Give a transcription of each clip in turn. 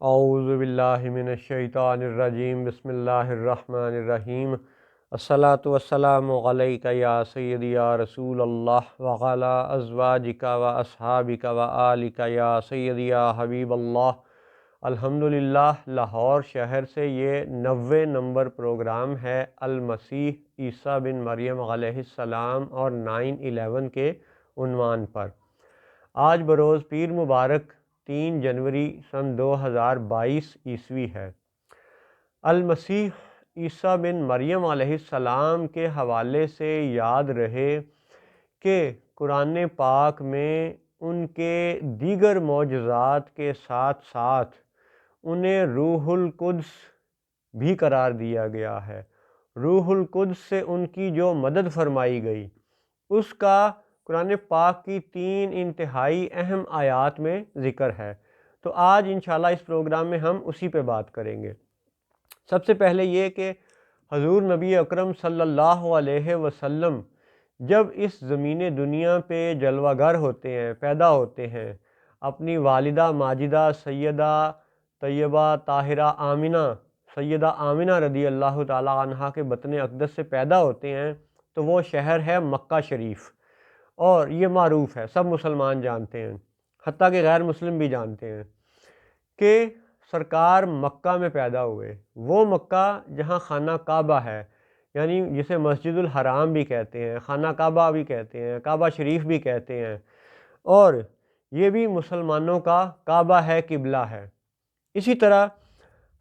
اعوذ باللہ من الشیطان الرجیم، بسم اللہ الرحمن الرحیم۔ الصلاۃ والسلام علیک یا سیدی یا رسول اللہ وعلی ازواجک و اصحابک و آلک یا سیدی یا حبیب اللہ۔ الحمدللہ، لاہور شہر سے یہ 90 نمبر پروگرام ہے المسیح عیسیٰ بن مریم علیہ السلام اور 9/11 کے عنوان پر۔ آج بروز پیر مبارک 3 جنوری سن 2022 عیسوی ہے۔ المسیح عیسیٰ بن مریم علیہ السلام کے حوالے سے یاد رہے کہ قرآن پاک میں ان کے دیگر معجزات کے ساتھ ساتھ انہیں روح القدس بھی قرار دیا گیا ہے۔ روح القدس سے ان کی جو مدد فرمائی گئی اس کا قرآن پاک کی 3 انتہائی اہم آیات میں ذکر ہے۔ تو آج انشاءاللہ اس پروگرام میں ہم اسی پہ بات کریں گے۔ سب سے پہلے یہ کہ حضور نبی اکرم صلی اللہ علیہ وسلم جب اس زمین دنیا پہ جلوہ گر ہوتے ہیں، پیدا ہوتے ہیں، اپنی والدہ ماجدہ سیدہ طیبہ طاہرہ آمنہ سیدہ آمنہ رضی اللہ تعالی عنہا کے بطن اقدس سے پیدا ہوتے ہیں، تو وہ شہر ہے مکہ شریف، اور یہ معروف ہے، سب مسلمان جانتے ہیں، حتیٰ کہ غیر مسلم بھی جانتے ہیں کہ سرکار مکہ میں پیدا ہوئے۔ وہ مکہ جہاں خانہ کعبہ ہے، یعنی جسے مسجد الحرام بھی کہتے ہیں، خانہ کعبہ بھی کہتے ہیں، کعبہ شریف بھی کہتے ہیں، اور یہ بھی مسلمانوں کا کعبہ ہے، قبلہ ہے۔ اسی طرح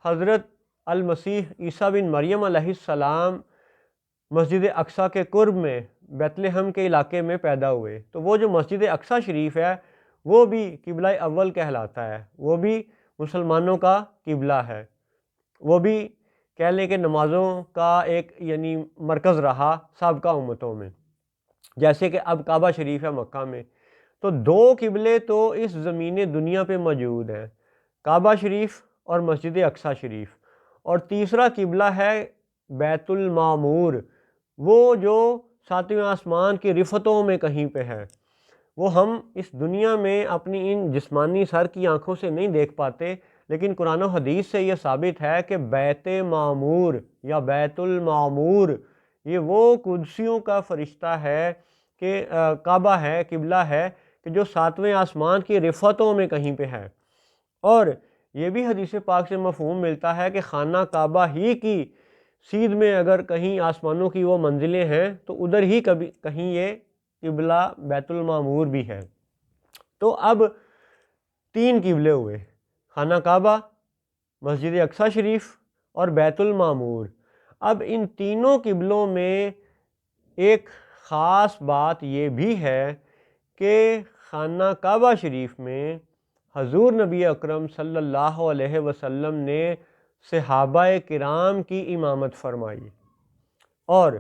حضرت المسیح عیسیٰ بن مریم علیہ السلام مسجد اقصیٰ کے قرب میں بیت لحم کے علاقے میں پیدا ہوئے، تو وہ جو مسجد اقصیٰ شریف ہے وہ بھی قبلہ اول کہلاتا ہے، وہ بھی مسلمانوں کا قبلہ ہے، وہ بھی کہہ لیں کہ نمازوں کا ایک یعنی مرکز رہا سابقہ امتوں میں، جیسے کہ اب کعبہ شریف ہے مکہ میں۔ تو 2 قبلے تو اس زمین دنیا پہ موجود ہیں، کعبہ شریف اور مسجد اقصیٰ شریف، اور تیسرا قبلہ ہے بیت المعمور، وہ جو 7ویں آسمان کی رفتوں میں کہیں پہ ہے۔ وہ ہم اس دنیا میں اپنی ان جسمانی سر کی آنکھوں سے نہیں دیکھ پاتے، لیکن قرآن و حدیث سے یہ ثابت ہے کہ بیت معمور یا بیت المعمور یہ وہ قدسیوں کا فرشتہ ہے کہ کعبہ ہے، قبلہ ہے، کہ جو 7ویں آسمان کی رفتوں میں کہیں پہ ہے۔ اور یہ بھی حدیث پاک سے مفہوم ملتا ہے کہ خانہ کعبہ ہی کی سیدھ میں اگر کہیں آسمانوں کی وہ منزلیں ہیں تو ادھر ہی کہیں یہ قبلہ بیت المعمور بھی ہے۔ تو اب 3 قبلے ہوئے، خانہ کعبہ، مسجد اقصیٰ شریف اور بیت المعمور۔ اب ان تینوں قبلوں میں ایک خاص بات یہ بھی ہے کہ خانہ کعبہ شریف میں حضور نبی اکرم صلی اللہ علیہ وسلم نے صحابہ کرام کی امامت فرمائی، اور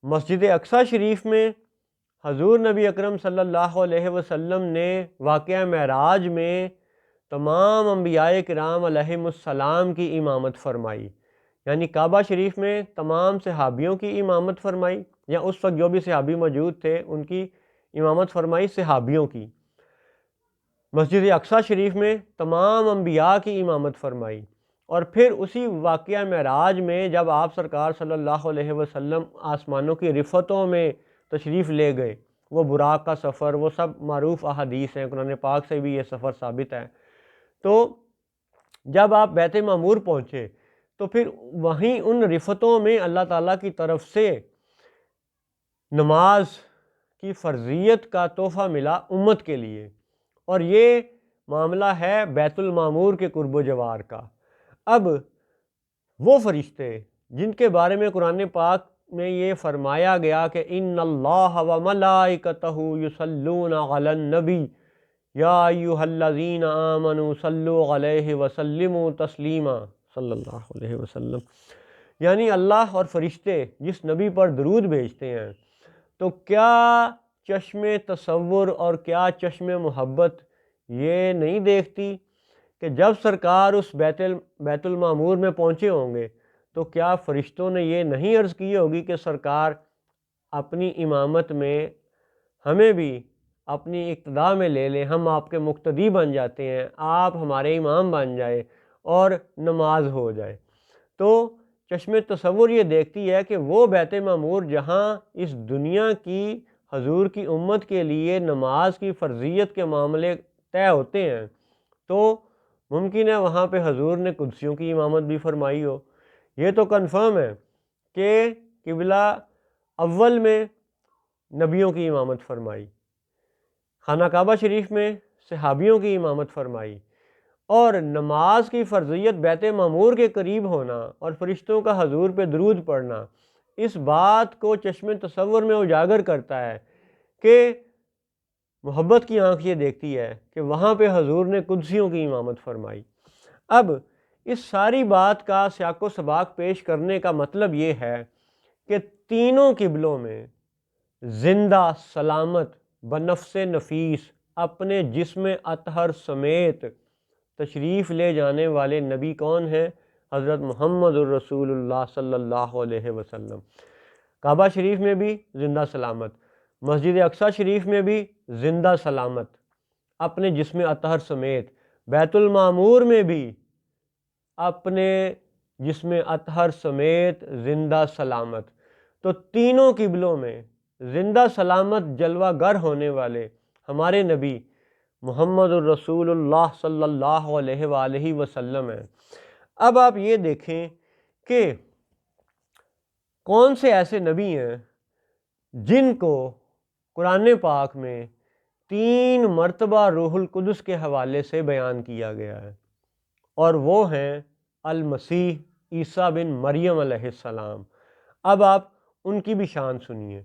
مسجد اقصیٰ شریف میں حضور نبی اکرم صلی اللہ علیہ وسلم نے واقعہ معراج میں تمام انبیاء کرام علیہم السلام کی امامت فرمائی، یعنی کعبہ شریف میں تمام صحابیوں کی امامت فرمائی، یا اس وقت جو بھی صحابی موجود تھے ان کی امامت فرمائی صحابیوں کی۔ مسجد اقصیٰ شریف میں تمام انبیاء کی امامت فرمائی، اور پھر اسی واقعہ معراج میں جب آپ سرکار صلی اللہ علیہ وسلم آسمانوں کی رفتوں میں تشریف لے گئے، وہ براق کا سفر، وہ سب معروف احادیث ہیں، قرآن پاک سے بھی یہ سفر ثابت ہے۔ تو جب آپ بیت معمور پہنچے تو پھر وہیں ان رفتوں میں اللہ تعالیٰ کی طرف سے نماز کی فرضیت کا تحفہ ملا امت کے لیے، اور یہ معاملہ ہے بیت المعمور کے قرب و جوار کا۔ اب وہ فرشتے جن کے بارے میں قرآن پاک میں یہ فرمایا گیا کہ ان اللہ و ملائکتہ یصلون علی النبی یا ایھا الذین آمنوا صلوا علیہ وسلموا تسلیما صلی اللہ علیہ وسلم، یعنی اللہ اور فرشتے جس نبی پر درود بھیجتے ہیں، تو کیا چشم تصور اور کیا چشم محبت یہ نہیں دیکھتی کہ جب سرکار اس بیت المعمور میں پہنچے ہوں گے تو کیا فرشتوں نے یہ نہیں عرض کی ہوگی کہ سرکار اپنی امامت میں ہمیں بھی اپنی اقتداء میں لے لیں، ہم آپ کے مقتدی بن جاتے ہیں، آپ ہمارے امام بن جائے اور نماز ہو جائے۔ تو چشم تصور یہ دیکھتی ہے کہ وہ بیت معمور جہاں اس دنیا کی حضور کی امت کے لیے نماز کی فرضیت کے معاملے طے ہوتے ہیں، تو ممکن ہے وہاں پہ حضور نے قدسیوں کی امامت بھی فرمائی ہو۔ یہ تو کنفرم ہے کہ قبلہ اول میں نبیوں کی امامت فرمائی، خانہ کعبہ شریف میں صحابیوں کی امامت فرمائی، اور نماز کی فرضیت بیت معمور کے قریب ہونا اور فرشتوں کا حضور پہ درود پڑھنا اس بات کو چشم تصور میں اجاگر کرتا ہے کہ محبت کی آنکھ یہ دیکھتی ہے کہ وہاں پہ حضور نے قدسیوں کی امامت فرمائی۔ اب اس ساری بات کا سیاق و سباق پیش کرنے کا مطلب یہ ہے کہ تینوں قبلوں میں زندہ سلامت بنفس نفیس اپنے جسم اطہر سمیت تشریف لے جانے والے نبی کون ہیں؟ حضرت محمد الرسول اللہ صلی اللہ علیہ وسلم۔ کعبہ شریف میں بھی زندہ سلامت، مسجد اقصیٰ شریف میں بھی زندہ سلامت اپنے جسم اطہر سمیت، بیت المعمور میں بھی اپنے جسم اطہر سمیت زندہ سلامت۔ تو تینوں قبلوں میں زندہ سلامت جلوہ گر ہونے والے ہمارے نبی محمد الرسول اللہ صلی اللہ علیہ وآلہ وسلم ہیں۔ اب آپ یہ دیکھیں کہ کون سے ایسے نبی ہیں جن کو قرآن پاک میں 3 مرتبہ روح القدس کے حوالے سے بیان کیا گیا ہے، اور وہ ہیں المسیح عیسیٰ بن مریم علیہ السلام۔ اب آپ ان کی بھی شان سنیے۔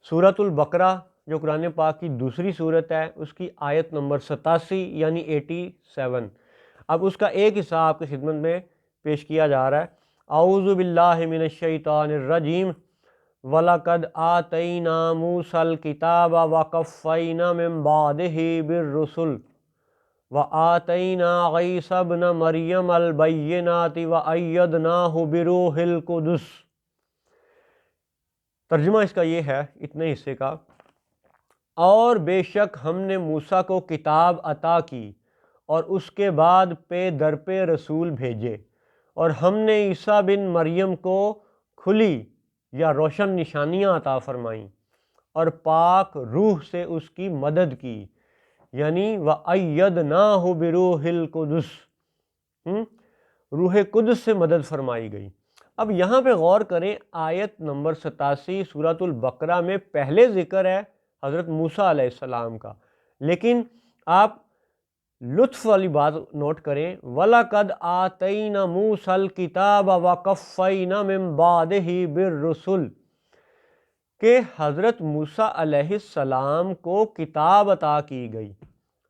سورۃ البقرہ جو قرآن پاک کی دوسری سورت ہے، اس کی آیت نمبر 87 یعنی 87، اب اس کا ایک حصہ آپ کی خدمت میں پیش کیا جا رہا ہے۔ اعوذ باللہ من الشیطان الرجیم وَلَقَدْ آتَيْنَا مُوسَى الْكِتَابَ وَقَفَّيْنَا مِن بَعْدِهِ بِالرُّسُلِ وَآتَيْنَا عِيسَى ابْنَ مَرْيَمَ الْبَيِّنَاتِ وَأَيَّدْنَاهُ بِرُوحِ الْقُدُسِ۔ ترجمہ اس کا یہ ہے اتنے حصے کا، اور بے شک ہم نے موسیٰ کو کتاب عطا کی اور اس کے بعد پے در پہ رسول بھیجے، اور ہم نے عیسیٰ بن مریم کو کھلی یا روشن نشانیاں عطا فرمائیں اور پاک روح سے اس کی مدد کی، یعنی وَأَيَّدْنَاهُ بِرُوحِ الْقُدُسِ، روح قدس سے مدد فرمائی گئی۔ اب یہاں پہ غور کریں، آیت نمبر 87 سورۃ البقرہ میں پہلے ذکر ہے حضرت موسیٰ علیہ السلام کا، لیکن آپ لطف والی بات نوٹ کریں، وَلَقَدْ آتَيْنَا مُوسَى الْكِتَابَ وَقَفَّيْنَا مِن بَعْدِهِ بِالرُّسُلِ، کہ حضرت موسیٰ علیہ السلام کو کتاب عطا کی گئی۔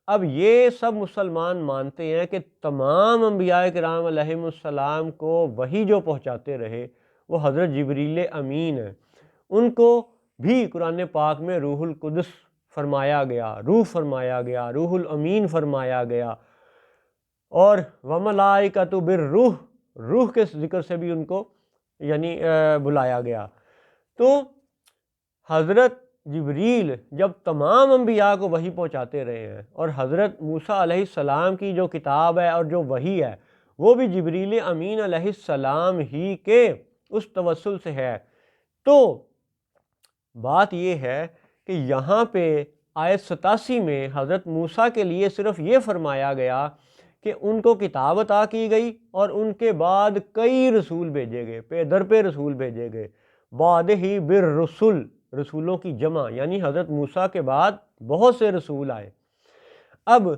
اب یہ سب مسلمان مانتے ہیں کہ تمام انبیاء کرام علیہ السلام کو وحی جو پہنچاتے رہے وہ حضرت جبریل امین ہیں، ان کو بھی قرآن پاک میں روح القدس فرمایا گیا، روح فرمایا گیا، روح الامین فرمایا گیا، اور وملائکۃ بالروح، روح کے ذکر سے بھی ان کو یعنی بلایا گیا۔ تو حضرت جبریل جب تمام انبیاء کو وحی پہنچاتے رہے ہیں، اور حضرت موسیٰ علیہ السلام کی جو کتاب ہے اور جو وحی ہے وہ بھی جبریل امین علیہ السلام ہی کے اس توسل سے ہے، تو بات یہ ہے کہ یہاں پہ آیت 87 میں حضرت موسیٰ کے لیے صرف یہ فرمایا گیا کہ ان کو کتاب عطا کی گئی اور ان کے بعد کئی رسول بھیجے گئے، پہ در پہ رسول بھیجے گئے، بعد ہی بالرسل، رسولوں کی جمع، یعنی حضرت موسیٰ کے بعد بہت سے رسول آئے۔ اب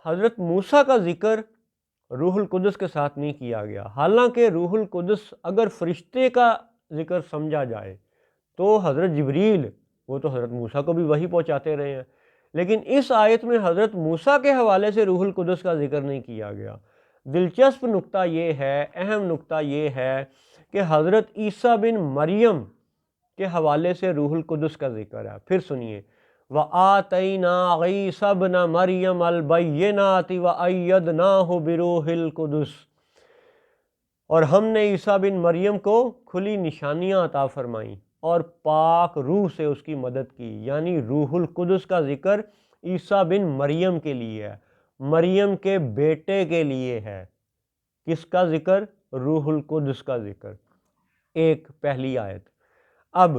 حضرت موسیٰ کا ذکر روح القدس کے ساتھ نہیں کیا گیا، حالانکہ روح القدس اگر فرشتے کا ذکر سمجھا جائے تو حضرت جبریل وہ تو حضرت موسیٰ کو بھی وحی پہنچاتے رہے ہیں، لیکن اس آیت میں حضرت موسیٰ کے حوالے سے روح القدس کا ذکر نہیں کیا گیا۔ دلچسپ نقطہ یہ ہے، اہم نقطہ یہ ہے کہ حضرت عیسیٰ بن مریم کے حوالے سے روح القدس کا ذکر ہے۔ پھر سنیے، وَآتَيْنَا عِيسَى ابْنَ مَرْيَمَ الْبَيِّنَاتِ وَأَيَّدْنَاهُ بِرُوحِ الْقُدُسِ، اور ہم نے عیسیٰ بن مریم کو کھلی نشانیاں عطا فرمائیں اور پاک روح سے اس کی مدد کی، یعنی روح القدس کا ذکر عیسیٰ بن مریم کے لیے ہے، مریم کے بیٹے کے لیے ہے۔ کس کا ذکر؟ روح القدس کا ذکر۔ ایک پہلی آیت۔ اب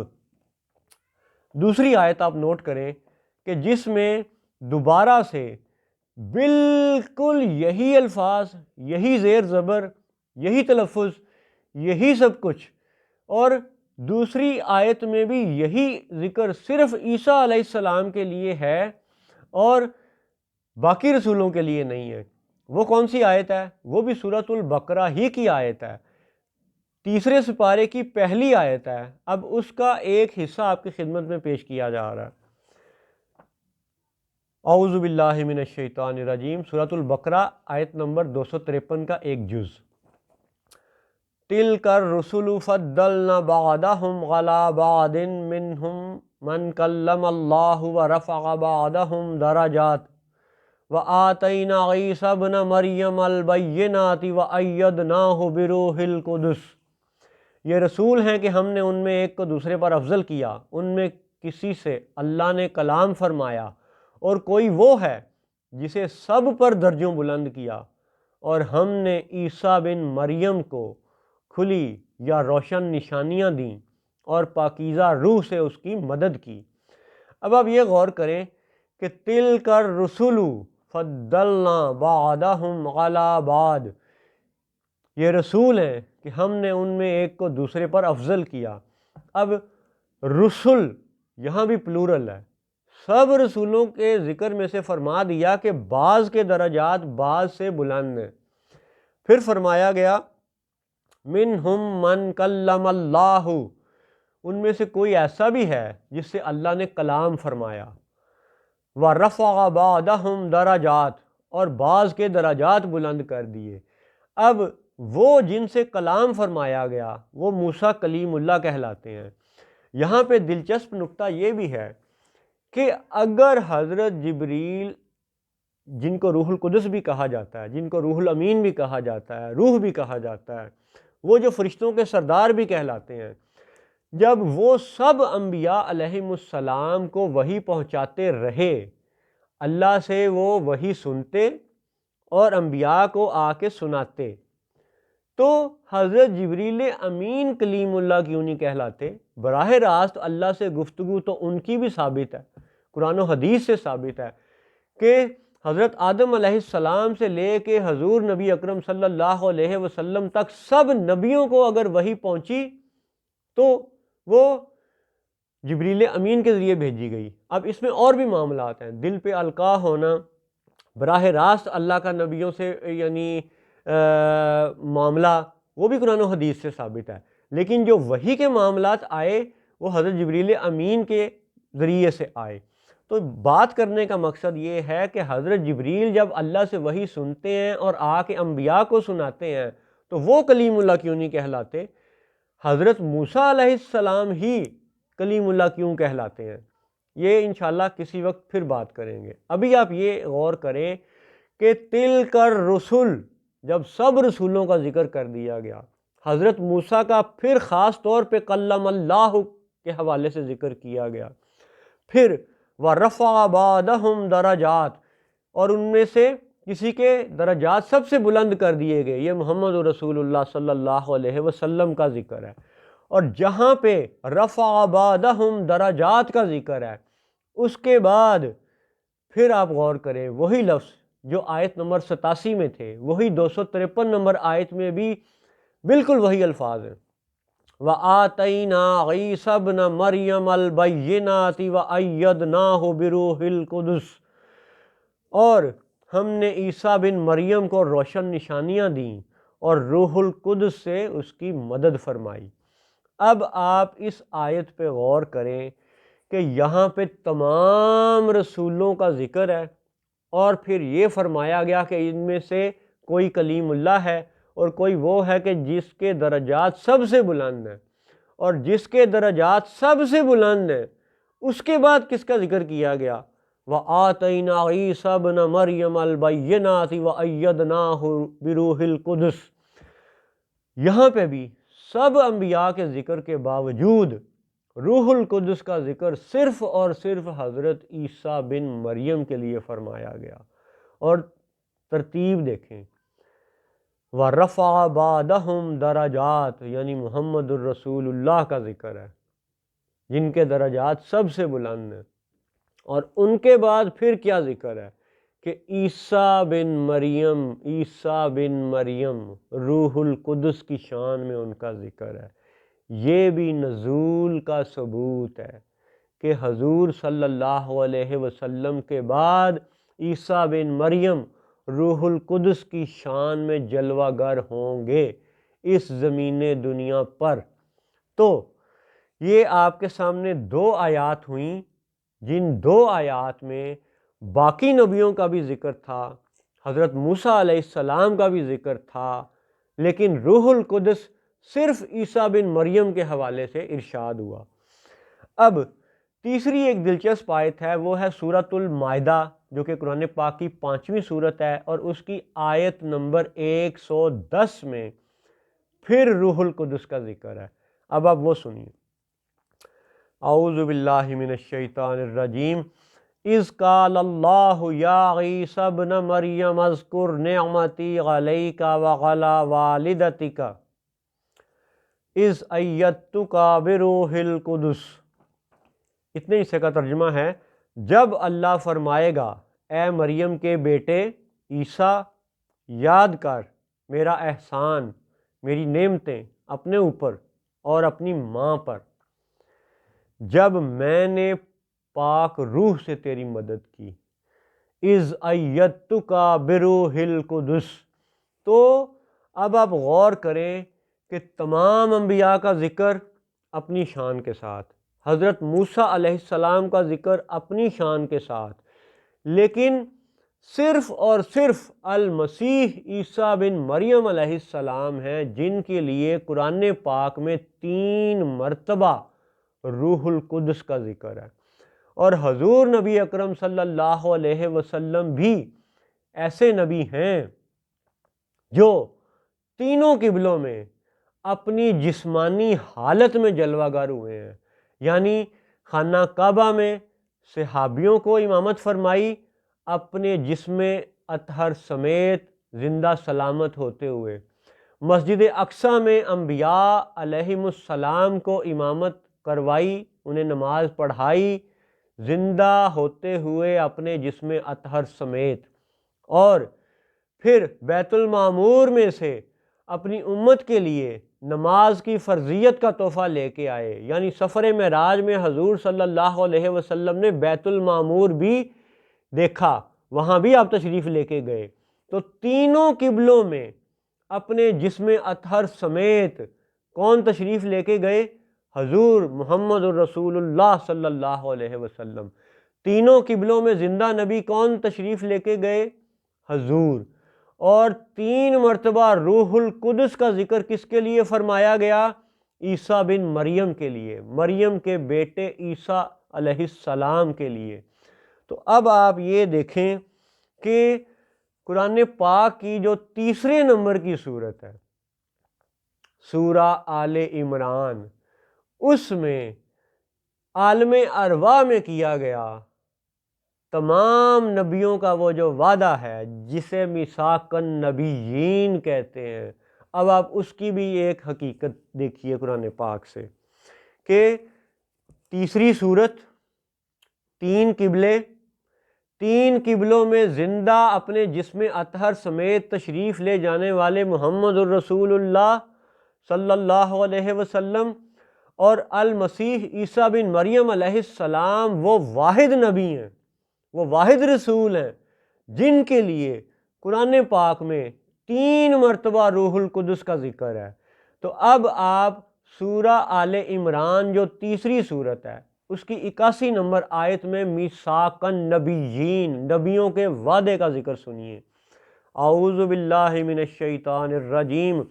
دوسری آیت آپ نوٹ کریں کہ جس میں دوبارہ سے بالکل یہی الفاظ، یہی زیر زبر، یہی تلفظ، یہی سب کچھ، اور دوسری آیت میں بھی یہی ذکر صرف عیسیٰ علیہ السلام کے لیے ہے اور باقی رسولوں کے لیے نہیں ہے۔ وہ کون سی آیت ہے؟ وہ بھی سورۃ البقرہ ہی کی آیت ہے، تیسرے سپارے کی پہلی آیت ہے۔ اب اس کا ایک حصہ آپ کی خدمت میں پیش کیا جا رہا ہے۔ اعوذ باللہ من الشیطان الرجیم، سورۃ البقرہ آیت نمبر 253 کا ایک جز۔ تِلْكَ الرُّسُلُ فَضَّلْنَا بَعْضَهُمْ عَلَىٰ بَعْضٍ مِّنْهُمْ مَنْ كَلَّمَ اللَّهُ وَرَفَعَ بَعْضَهُمْ دَرَجَاتٍ وَآتَيْنَا عِيسَىٰ ابْنَ مَرْيَمَ الْبَيِّنَاتِ وَأَيَّدْنَاهُ بِرُوحِ الْقُدُسِ۔ یہ رسول ہیں کہ ہم نے ان میں ایک کو دوسرے پر افضل کیا، ان میں کسی سے اللہ نے کلام فرمایا، اور کوئی وہ ہے جسے سب پر درجوں بلند کیا، اور ہم نے عیسیٰ بن مریم کو کھلی یا روشن نشانیاں دیں اور پاکیزہ روح سے اس کی مدد کی۔ اب آپ یہ غور کریں کہ تِلْكَ الرُّسُلُ فَضَّلْنَا بَعْضَهُمْ عَلَىٰ بَعْضٍ، یہ رسول ہیں کہ ہم نے ان میں ایک کو دوسرے پر افضل کیا۔ اب رسل یہاں بھی پلورل ہے، سب رسولوں کے ذکر میں سے فرما دیا کہ بعض کے درجات بعض سے بلند ہیں۔ پھر فرمایا گیا منہم من کلم اللہ، ان میں سے کوئی ایسا بھی ہے جس سے اللہ نے کلام فرمایا۔ وَرَفَعَ بَعْضَهُمْ درجات، اور بعض کے درجات بلند کر دیے۔ اب وہ جن سے کلام فرمایا گیا وہ موسیٰ کلیم اللہ کہلاتے ہیں۔ یہاں پہ دلچسپ نکتہ یہ بھی ہے کہ اگر حضرت جبریل، جن کو روح القدس بھی کہا جاتا ہے، جن کو روح الامین بھی کہا جاتا ہے، روح بھی کہا جاتا ہے، وہ جو فرشتوں کے سردار بھی کہلاتے ہیں، جب وہ سب انبیاء علیہم السلام کو وحی پہنچاتے رہے، اللہ سے وہ وحی سنتے اور انبیاء کو آ کے سناتے، تو حضرت جبریل امین کلیم اللہ کیوں نہیں کہلاتے؟ براہ راست اللہ سے گفتگو تو ان کی بھی ثابت ہے، قرآن و حدیث سے ثابت ہے کہ حضرت آدم علیہ السلام سے لے کے حضور نبی اکرم صلی اللہ علیہ وسلم تک سب نبیوں کو اگر وحی پہنچی تو وہ جبریل امین کے ذریعے بھیجی گئی۔ اب اس میں اور بھی معاملات ہیں، دل پہ القاء ہونا، براہ راست اللہ کا نبیوں سے یعنی معاملہ، وہ بھی قرآن و حدیث سے ثابت ہے، لیکن جو وحی کے معاملات آئے وہ حضرت جبریل امین کے ذریعے سے آئے۔ تو بات کرنے کا مقصد یہ ہے کہ حضرت جبریل جب اللہ سے وحی سنتے ہیں اور آ کے انبیاء کو سناتے ہیں تو وہ کلیم اللہ کیوں نہیں کہلاتے؟ حضرت موسیٰ علیہ السلام ہی کلیم اللہ کیوں کہلاتے ہیں؟ یہ انشاءاللہ کسی وقت پھر بات کریں گے۔ ابھی آپ یہ غور کریں کہ تِلْكَ الرُّسُلُ، جب سب رسولوں کا ذکر کر دیا گیا، حضرت موسیٰ کا پھر خاص طور پہ کلم اللہ کے حوالے سے ذکر کیا گیا، پھر وَرَفَعَ بَعْضَهُمْ درجات، اور ان میں سے کسی کے درجات سب سے بلند کر دیے گئے، یہ محمد رسول اللہ صلی اللہ علیہ وسلم کا ذکر ہے۔ اور جہاں پہ رفع بعضهم درجات کا ذکر ہے، اس کے بعد پھر آپ غور کریں وہی لفظ جو آیت نمبر 87 میں تھے، وہی 253 نمبر آیت میں بھی بالکل وہی الفاظ ہیں۔ وَآتَيْنَا عِيسَى ابْنَ مَرْيَمَ الْبَيِّنَاتِ وَأَيَّدْنَاهُ بِرُوحِ الْقُدُسِ، اور ہم نے عیسیٰ بن مریم کو روشن نشانیاں دیں اور روح القدس سے اس کی مدد فرمائی۔ اب آپ اس آیت پہ غور کریں کہ یہاں پہ تمام رسولوں کا ذکر ہے، اور پھر یہ فرمایا گیا کہ ان میں سے کوئی کلیم اللہ ہے اور کوئی وہ ہے کہ جس کے درجات سب سے بلند ہیں، اور جس کے درجات سب سے بلند ہیں اس کے بعد کس کا ذکر کیا گیا؟ وَآتَيْنَا عِيسَى ابْنَ مَرْيَمَ الْبَيِّنَاتِ وَأَيَّدْنَاهُ بِرُوحِ الْقُدُسِ۔ یہاں پہ بھی سب انبیاء کے ذکر کے باوجود روح القدس کا ذکر صرف اور صرف حضرت عیسیٰ بن مریم کے لیے فرمایا گیا۔ اور ترتیب دیکھیں، وَرَفَعَ بَعْدَهُمْ درجات، یعنی محمد الرسول اللہ کا ذکر ہے جن کے درجات سب سے بلند ہیں۔ اور ان کے بعد پھر کیا ذکر ہے کہ عیسیٰ بن مریم روح القدس کی شان میں ان کا ذکر ہے۔ یہ بھی نزول کا ثبوت ہے کہ حضور صلی اللہ علیہ وسلم کے بعد عیسیٰ بن مریم روح القدس کی شان میں جلوہ گر ہوں گے اس زمین دنیا پر۔ تو یہ آپ کے سامنے دو آیات ہوئیں، جن دو آیات میں باقی نبیوں کا بھی ذکر تھا، حضرت موسیٰ علیہ السلام کا بھی ذکر تھا، لیکن روح القدس صرف عیسیٰ بن مریم کے حوالے سے ارشاد ہوا۔ اب تیسری ایک دلچسپ آیت ہے، وہ ہے سورۃ المائدہ، جو کہ قرآن پاک کی 5ویں سورت ہے، اور اس کی آیت نمبر 110 میں پھر روح القدس کا ذکر ہے۔ اب آپ وہ سنیے، اعوذ باللہ من الشیطان الرجیم، اذ قال اللہ یا عیسی ابن مریم اذکر نعمتی علیک وعلی والدتک اذ ایدتک بروح القدس۔ اتنے حصے کا ترجمہ ہے، جب اللہ فرمائے گا اے مریم کے بیٹے عیسیٰ، یاد کر میرا احسان، میری نعمتیں اپنے اوپر اور اپنی ماں پر، جب میں نے پاک روح سے تیری مدد کی، اذ ایدتک بروح القدس۔ تو اب آپ غور کریں کہ تمام انبیاء کا ذکر اپنی شان کے ساتھ، حضرت موسیٰ علیہ السلام کا ذکر اپنی شان کے ساتھ، لیکن صرف اور صرف المسیح عیسیٰ بن مریم علیہ السلام ہیں جن کے لیے قرآن پاک میں 3 مرتبہ روح القدس کا ذکر ہے۔ اور حضور نبی اکرم صلی اللہ علیہ وسلم بھی ایسے نبی ہیں جو تینوں قبلوں میں اپنی جسمانی حالت میں جلوہ گر ہوئے ہیں، یعنی خانہ کعبہ میں صحابیوں کو امامت فرمائی اپنے جسم اطہر سمیت زندہ سلامت ہوتے ہوئے، مسجد اقصیٰ میں انبیاء علیہم السلام کو امامت کروائی، انہیں نماز پڑھائی زندہ ہوتے ہوئے اپنے جسم اطہر سمیت، اور پھر بیت المعمور میں سے اپنی امت کے لیے نماز کی فرضیت کا تحفہ لے کے آئے، یعنی سفر معراج میں حضور صلی اللہ علیہ وسلم نے بیت المعمور بھی دیکھا، وہاں بھی آپ تشریف لے کے گئے۔ تو تینوں قبلوں میں اپنے جسم اطہر سمیت کون تشریف لے کے گئے؟ حضور محمد الرسول اللہ صلی اللہ علیہ وسلم۔ تینوں قبلوں میں زندہ نبی کون تشریف لے کے گئے؟ حضور۔ اور 3 مرتبہ روح القدس کا ذکر کس کے لیے فرمایا گیا؟ عیسیٰ بن مریم کے لیے، مریم کے بیٹے عیسیٰ علیہ السلام کے لیے۔ تو اب آپ یہ دیکھیں کہ قرآن پاک کی جو تیسرے نمبر کی صورت ہے، سورہ آل عمران، اس میں عالم ارواح میں کیا گیا تمام نبیوں کا وہ جو وعدہ ہے جسے میثاق النبیین کہتے ہیں۔ اب آپ اس کی بھی ایک حقیقت دیکھیے قرآن پاک سے کہ تیسری صورت، 3 قبلے، 3 قبلوں میں زندہ اپنے جسم اطہر سمیت تشریف لے جانے والے محمد الرسول اللہ صلی اللہ علیہ وسلم، اور المسیح عیسیٰ بن مریم علیہ السلام وہ واحد نبی ہیں، وہ واحد رسول ہیں جن کے لیے قرآن پاک میں 3 مرتبہ روح القدس کا ذکر ہے۔ تو اب آپ سورہ آل عمران جو تیسری صورت ہے اس کی 81 نمبر آیت میں میثاق النبیین، نبیوں کے وعدے کا ذکر سنیے۔ اعوذ باللہ من الشیطان الرجیم،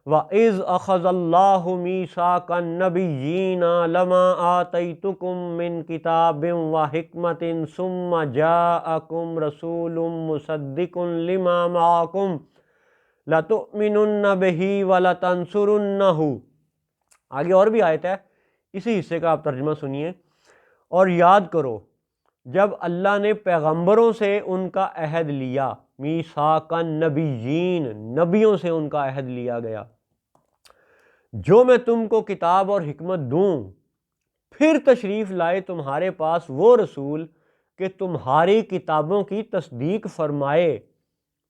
وَإِذْ أَخَذَ اللَّهُ مِيثَاقَ النَّبِيِّينَ لَمَا آتَيْتُكُم مِّن كِتَابٍ وَحِكْمَةٍ ثُمَّ جَاءَكُمْ رَسُولٌ مُصَدِّقٌ لِّمَا مَعَكُمْ لَتُؤْمِنُنَّ بِهِ وَلَتَنصُرُنَّهُ۔ آگے اور بھی آیت ہے، اسی حصے کا آپ ترجمہ سنیے اور یاد کرو جب اللہ نے پیغمبروں سے ان کا عہد لیا، میثاق النبیین، نبیوں سے ان کا عہد لیا گیا، جو میں تم کو کتاب اور حکمت دوں، پھر تشریف لائے تمہارے پاس وہ رسول کہ تمہاری کتابوں کی تصدیق فرمائے،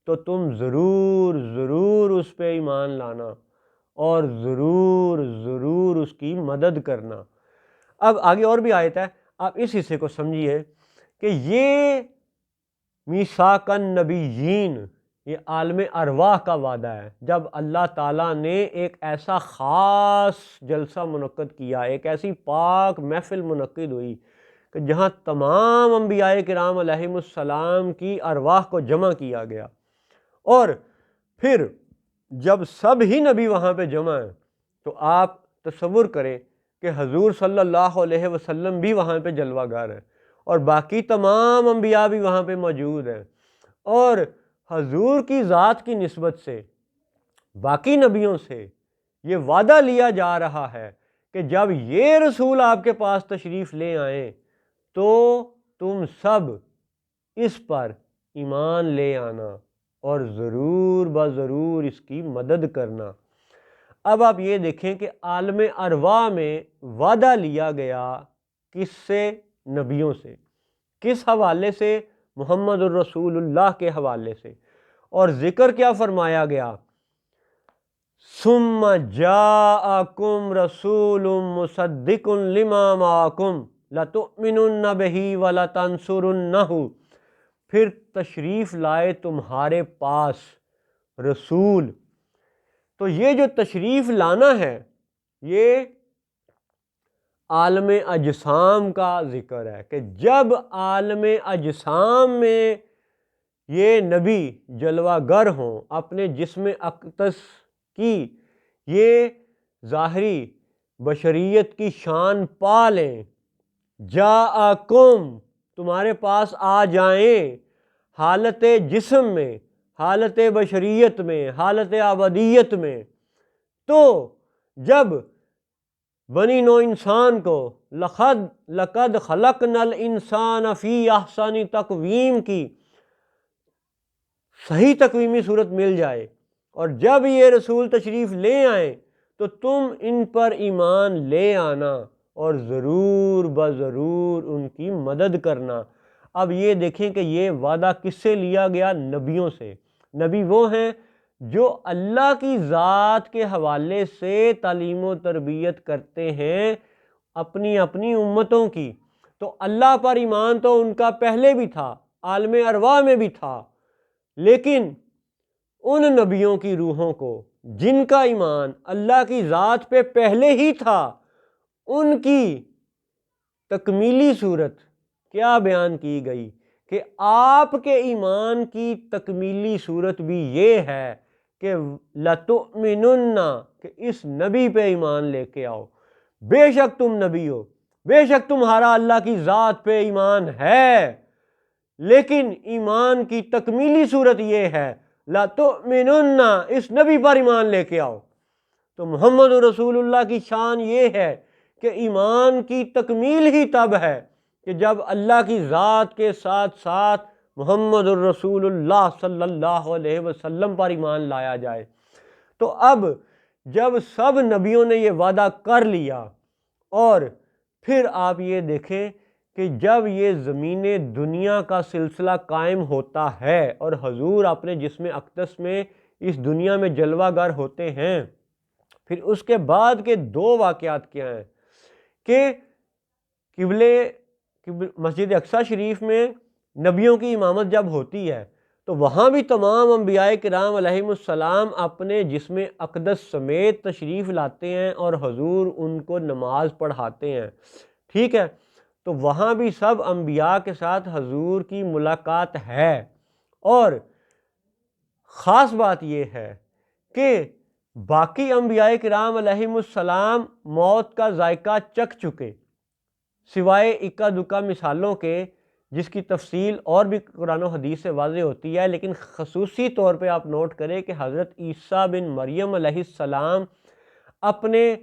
تو تم ضرور ضرور اس پہ ایمان لانا اور ضرور ضرور اس کی مدد کرنا۔ اب آگے اور بھی آیت ہے، آپ اس حصے کو سمجھیے کہ یہ میثاق النبیین، یہ عالم ارواح کا وعدہ ہے۔ جب اللہ تعالیٰ نے ایک ایسا خاص جلسہ منعقد کیا، ایک ایسی پاک محفل منعقد ہوئی کہ جہاں تمام انبیاء کرام علیہم السلام کی ارواح کو جمع کیا گیا، اور پھر جب سب ہی نبی وہاں پہ جمع ہیں تو آپ تصور کریں کہ حضور صلی اللہ علیہ وسلم بھی وہاں پہ جلوہ گر ہیں اور باقی تمام انبیاء بھی وہاں پہ موجود ہیں، اور حضور کی ذات کی نسبت سے باقی نبیوں سے یہ وعدہ لیا جا رہا ہے کہ جب یہ رسول آپ کے پاس تشریف لے آئیں تو تم سب اس پر ایمان لے آنا اور ضرور بضرور اس کی مدد کرنا۔ اب آپ یہ دیکھیں کہ عالم ارواح میں وعدہ لیا گیا کس سے؟ نبیوں سے۔ کس حوالے سے؟ محمد الرسول اللہ کے حوالے سے۔ اور ذکر کیا فرمایا گیا؟ ثم جاءکم رسول مصدق لما معکم لتؤمنن بہ ولتنصرنہ، پھر تشریف لائے تمہارے پاس رسول۔ تو یہ جو تشریف لانا ہے یہ عالم اجسام کا ذکر ہے کہ جب عالم اجسام میں یہ نبی جلوہ گر ہوں، اپنے جسم اقدس کی یہ ظاہری بشریت کی شان پا لیں، جاءکم، تمہارے پاس آ جائیں، حالت جسم میں، حالت بشریت میں، حالت ابدیت میں، تو جب بنی نو انسان کو لقد خلقنا الانسان فی احسن تقویم کی صحیح تقویمی صورت مل جائے، اور جب یہ رسول تشریف لے آئیں تو تم ان پر ایمان لے آنا اور ضرور بضرور ان کی مدد کرنا۔ اب یہ دیکھیں کہ یہ وعدہ کس سے لیا گیا؟ نبیوں سے۔ نبی وہ ہیں جو اللہ کی ذات کے حوالے سے تعلیم و تربیت کرتے ہیں اپنی اپنی امتوں کی۔ تو اللہ پر ایمان تو ان کا پہلے بھی تھا، عالم ارواح میں بھی تھا، لیکن ان نبیوں کی روحوں کو جن کا ایمان اللہ کی ذات پہ پہلے ہی تھا، ان کی تکمیلی صورت کیا بیان کی گئی کہ آپ کے ایمان کی تکمیلی صورت بھی یہ ہے کہ لَتُؤْمِنُنَّ، کہ اس نبی پہ ایمان لے کے آؤ۔ بے شک تم نبی ہو، بے شک تمہارا اللہ کی ذات پہ ایمان ہے، لیکن ایمان کی تکمیلی صورت یہ ہے لَتُؤْمِنُنَّ، اس نبی پر ایمان لے کے آؤ۔ تو محمد رسول اللہ کی شان یہ ہے کہ ایمان کی تکمیل ہی تب ہے کہ جب اللہ کی ذات کے ساتھ ساتھ محمد الرسول اللہ صلی اللہ علیہ وسلم پر ایمان لایا جائے۔ تو اب جب سب نبیوں نے یہ وعدہ کر لیا، اور پھر آپ یہ دیکھیں کہ جب یہ زمین دنیا کا سلسلہ قائم ہوتا ہے اور حضور اپنے جسم اقدس میں اس دنیا میں جلوہ گر ہوتے ہیں، پھر اس کے بعد کے دو واقعات کیا ہیں کہ مسجد اقصی شریف میں نبیوں کی امامت جب ہوتی ہے تو وہاں بھی تمام انبیاء کرام علیہم السلام اپنے جسم اقدس سمیت تشریف لاتے ہیں اور حضور ان کو نماز پڑھاتے ہیں، ٹھیک ہے؟ تو وہاں بھی سب انبیاء کے ساتھ حضور کی ملاقات ہے، اور خاص بات یہ ہے کہ باقی انبیاء کرام علیہم السلام موت کا ذائقہ چکھ چکے، سوائے اکا دکا مثالوں کے جس کی تفصیل اور بھی قرآن و حدیث سے واضح ہوتی ہے، لیکن خصوصی طور پہ آپ نوٹ کریں کہ حضرت عیسیٰ بن مریم علیہ السلام اپنے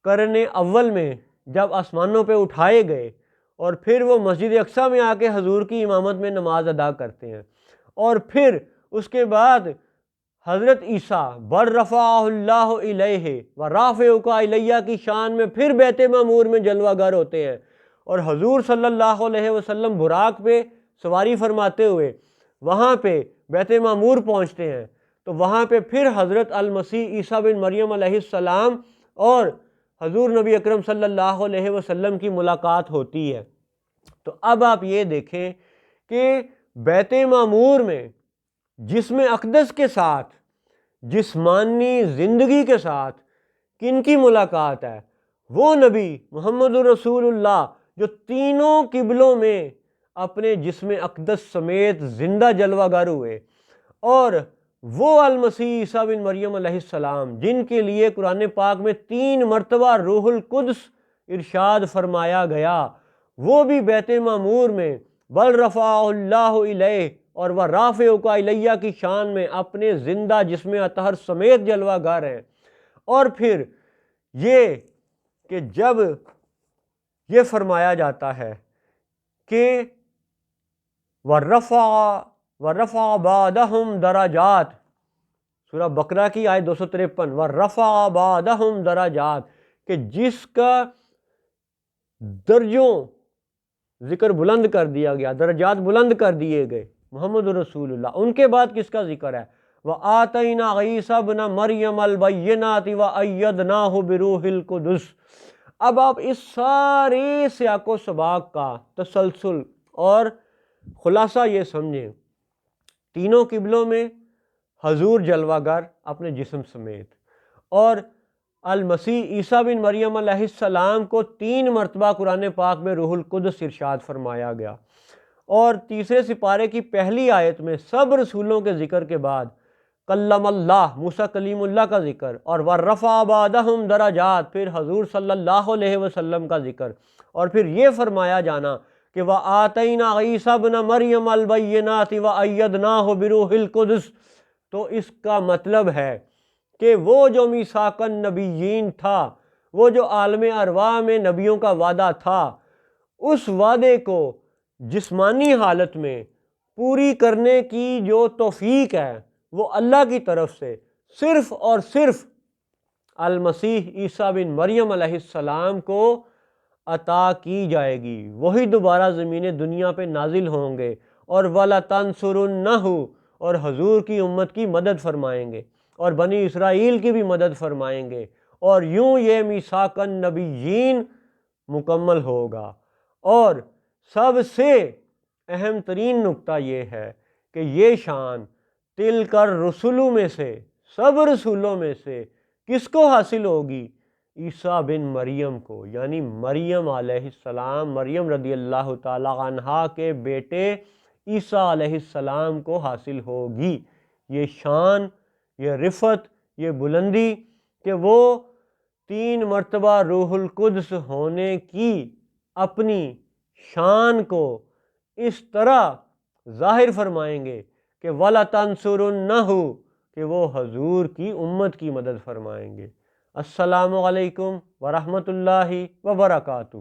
قرن اول میں جب آسمانوں پہ اٹھائے گئے اور پھر وہ مسجد اقصیٰ میں آ کے حضور کی امامت میں نماز ادا کرتے ہیں، اور پھر اس کے بعد حضرت عیسیٰ بر رفعہ اللہ الیہ و رافعک الیہ کی شان میں پھر بیت معمور میں جلوہ گر ہوتے ہیں، اور حضور صلی اللہ علیہ وسلم براق پہ سواری فرماتے ہوئے وہاں پہ بیت معمور پہنچتے ہیں، تو وہاں پہ پھر حضرت المسیح عیسیٰ بن مریم علیہ السلام اور حضور نبی اکرم صلی اللہ علیہ وسلم کی ملاقات ہوتی ہے۔ تو اب آپ یہ دیکھیں کہ بیت معمور میں جسم اقدس کے ساتھ، جسمانی زندگی کے ساتھ کن کی ملاقات ہے؟ وہ نبی محمد رسول اللہ جو تینوں قبلوں میں اپنے جسم اقدس سمیت زندہ جلوہ گر ہوئے، اور وہ المسیح عیسیٰ بن مریم علیہ السلام جن کے لیے قرآن پاک میں 3 مرتبہ روح القدس ارشاد فرمایا گیا، وہ بھی بیت معمور میں بل رفعہ اللہ الیہ اور وہ رافعک الیہ کی شان میں اپنے زندہ جسم اطہر سمیت جلوہ گر ہیں۔ اور پھر یہ کہ جب یہ فرمایا جاتا ہے کہ وَرَفَعَ بَعْضَهُمْ دَرَجَاتٍ، سورہ بقرہ کی آیت 253، وَرَفَعَ بَعْضَهُمْ دَرَجَاتٍ، کہ جس کا درجوں ذکر بلند کر دیا گیا، درجات بلند کر دیے گئے محمد رسول اللہ، ان کے بعد کس کا ذکر ہے؟ وَآتَيْنَا عِیسَىٰ ابْنَ مَرْیَمَ الْبَیِّنَاتِ وَأَیَّدْنَاهُ بِرُوحِ الْقُدُسِ۔ اب آپ اس سارے سیاق و سباق کا تسلسل اور خلاصہ یہ سمجھیں، تینوں قبلوں میں حضور جلوہ گر اپنے جسم سمیت، اور المسیح عیسیٰ بن مریم علیہ السلام کو 3 مرتبہ قرآن پاک میں روح القدس ارشاد فرمایا گیا، اور تیسرے سپارے کی پہلی آیت میں سب رسولوں کے ذکر کے بعد کلم اللہ، موسیٰ کلیم اللہ کا ذکر، اور وَرَفَعَ بَعْضَهُمْ دَرَجَاتٍ، پھر حضور صلی اللہ علیہ وسلم کا ذکر، اور پھر یہ فرمایا جانا کہ وَآتَيْنَا عِیسَىٰ ابْنَ مَرْیَمَ الْبَیِّنَاتِ وَأَیَّدْنَاهُ بِرُوحِ الْقُدُسِ۔ تو اس کا مطلب ہے کہ وہ جو میثاق النبیین تھا، وہ جو عالم ارواح میں نبیوں کا وعدہ تھا، اس وعدے کو جسمانی حالت میں پوری کرنے کی جو توفیق ہے وہ اللہ کی طرف سے صرف اور صرف المسیح عیسیٰ بن مریم علیہ السلام کو عطا کی جائے گی۔ وہی دوبارہ زمین دنیا پہ نازل ہوں گے، اور وَلَتَنْصُرُنَّهُ، اور حضور کی امت کی مدد فرمائیں گے، اور بنی اسرائیل کی بھی مدد فرمائیں گے، اور یوں یہ میثاق النبیین مکمل ہوگا۔ اور سب سے اہم ترین نقطہ یہ ہے کہ یہ شان تلک الرسل میں سے، سب رسولوں میں سے کس کو حاصل ہوگی؟ عیسیٰ بن مریم کو، یعنی مریم علیہ السلام، مریم رضی اللہ تعالی عنہا کے بیٹے عیسیٰ علیہ السلام کو حاصل ہوگی یہ شان، یہ رفعت، یہ بلندی، کہ وہ 3 مرتبہ روح القدس ہونے کی اپنی شان کو اس طرح ظاہر فرمائیں گے کہ وَلَتَنْصُرُنَّهُ، کہ وہ حضور کی امت کی مدد فرمائیں گے۔ السلام علیکم ورحمۃ اللہ وبرکاتہ۔